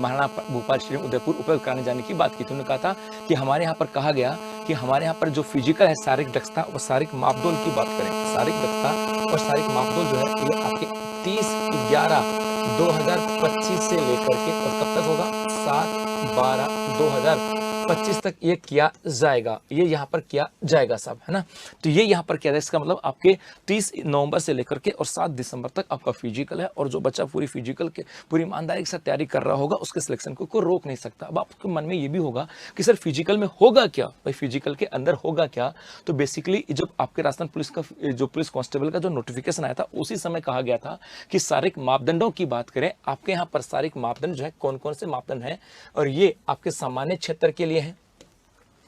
Maharana Bhupal stadium Udaipur उपलब्ध कराने जाने की बात की थी। उन्होंने कहा था कि हमारे यहाँ पर कहा गया कि हमारे यहाँ पर जो फिजिकल है, शारीरिक दक्षता और शारीरिक मापदंड की बात करें, शारीरिक दक्षता और शारीरिक मापदंड जो है ये आपके 30/11/2025 से लेकर के और कब तक होगा 7/12/2025 तक ये किया जाएगा, ये यहाँ पर किया जाएगा साहब, है ना। तो ये यहाँ पर किया जाएगा, इसका मतलब आपके 30 नवंबर से लेकर के और 7 दिसंबर तक आपका फिजिकल है, और जो बच्चा पूरी फिजिकल के पूरी ईमानदारी के साथ तैयारी कर रहा होगा उसके सिलेक्शन को रोक नहीं सकता। अब आपके मन में ये भी होगा कि सर फिजिकल में होगा क्या, भाई फिजिकल के अंदर होगा क्या। तो बेसिकली जब आपके राजस्थान पुलिस का जो पुलिस कांस्टेबल का जो नोटिफिकेशन आया था उसी समय कहा गया था कि शारीरिक मापदंडों की बात करें, आपके यहाँ पर शारीरिक मापदंड जो है कौन कौन से मापदंड हैं, और ये आपके सामान्य क्षेत्र के लिए है।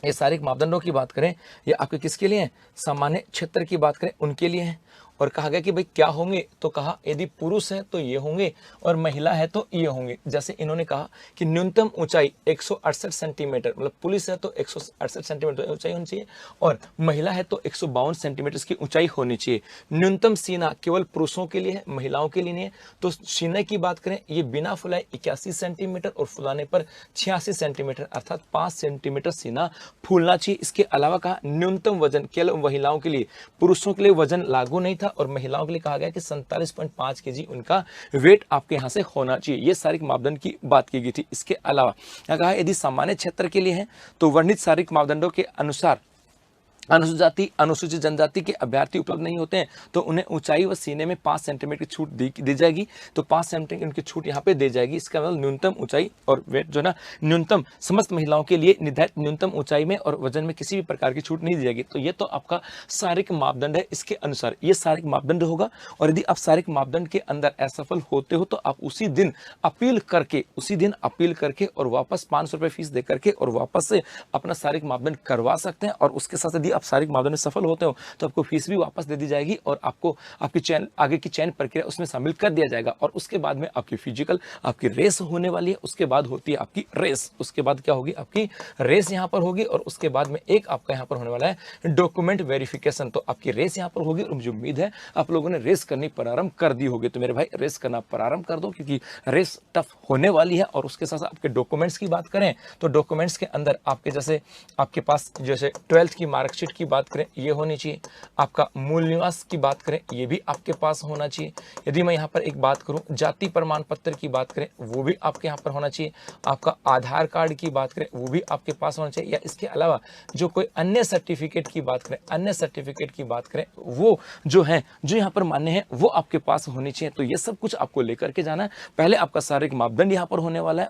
ये शारीरिक मापदंडों की बात करें ये आपके किसके लिए हैं, सामान्य क्षेत्र की बाट करें उनके लिए हैं। और कहा गया कि भाई क्या होंगे, तो कहा यदि पुरुष है तो ये होंगे और महिला है तो ये होंगे। जैसे इन्होंने कहा कि न्यूनतम ऊंचाई 168 सेंटीमीटर, मतलब पुलिस है तो 168 सेंटीमीटर ऊंचाई होनी चाहिए, और महिला है तो 152 सेंटीमीटर की ऊंचाई होनी चाहिए। न्यूनतम सीना केवल पुरुषों के लिए है, महिलाओं के लिए नहीं है। तो सीने की बात करें ये बिना फुलाए 81 सेंटीमीटर और फुलाने पर 86 सेंटीमीटर, अर्थात 5 सेंटीमीटर सीना फूलना चाहिए। इसके अलावा कहा न्यूनतम वजन केवल महिलाओं के लिए, पुरुषों के लिए वजन लागू नहीं था, और महिलाओं के लिए कहा गया कि 47.5 केजी उनका वेट आपके यहां से होना चाहिए। ये शारीरिक मापदंड की बात की गई थी। इसके अलावा कहा यदि सामान्य क्षेत्र के लिए है तो वर्णित शारीरिक मापदंडों के अनुसार अनुसूचित जाति अनुसूचित जनजाति के अभ्यर्थी उपलब्ध नहीं होते हैं तो उन्हें ऊंचाई व सीने में 5 सेंटीमीटर की छूट दी जाएगी। तो 5 सेंटीमीटर उनकी छूट यहाँ पे दी जाएगी। इसका मतलब न्यूनतम ऊंचाई और वेट जो है ना, न्यूनतम समस्त महिलाओं के लिए निर्धारित न्यूनतम ऊंचाई में और वजन में किसी भी प्रकार की छूट नहीं दी जाएगी। तो ये तो आपका शारीरिक मापदंड है, इसके अनुसार ये शारीरिक मापदंड होगा। और यदि आप शारीरिक मापदंड के अंदर असफल होते हो तो आप उसी दिन अपील करके और वापस 500 रुपये फीस दे करके और वापस से अपना शारीरिक मापदंड करवा सकते हैं। और उसके साथ यदि आप शारीरिक मापदंड में सफल होते हो तो आपको फीस भी वापस दे दी जाएगी और आपको आपकी चयन आगे की चयन प्रक्रिया उसमें शामिल कर दिया जाएगा। और उसके बाद में आपकी फिजिकल आपकी रेस होने वाली है। उसके बाद होती है आपकी रेस, उसके बाद क्या होगी आपकी रेस यहाँ पर होगी। और उसके बाद में एक आपका यहाँ पर होने वाला है डॉक्यूमेंट वेरिफिकेशन। तो आपकी रेस यहाँ पर होगी और मुझे उम्मीद है आप लोगों ने रेस करनी प्रारंभ कर दी होगी। तो मेरे भाई रेस करना प्रारंभ कर दो क्योंकि रेस टफ होने वाली है। और उसके साथ आपके डॉक्यूमेंट्स की बात करें तो डॉक्यूमेंट्स के अंदर आपके जैसे आपके पास जैसे 12th की मार्कशीट की बात करें ये होनी चाहिए। आपका मूल निवास की बात करें ये भी आपके पास होना चाहिए। यदि मैं यहाँ पर एक बात करूँ जाति प्रमाण पत्र की बात करें वो भी आपके यहाँ पर होना चाहिए। आपका आधार कार्ड की बात करें वो भी आपके पास होना चाहिए। या इसके अलावा जो कोई अन्य सर्टिफिकेट की बात करें वो जो है जो यहाँ पर मान्य है वो आपके पास होनी चाहिए। तो ये सब कुछ आपको लेकर के जाना है। पहले आपका शारीरिक मापदंड यहाँ पर होने वाला है,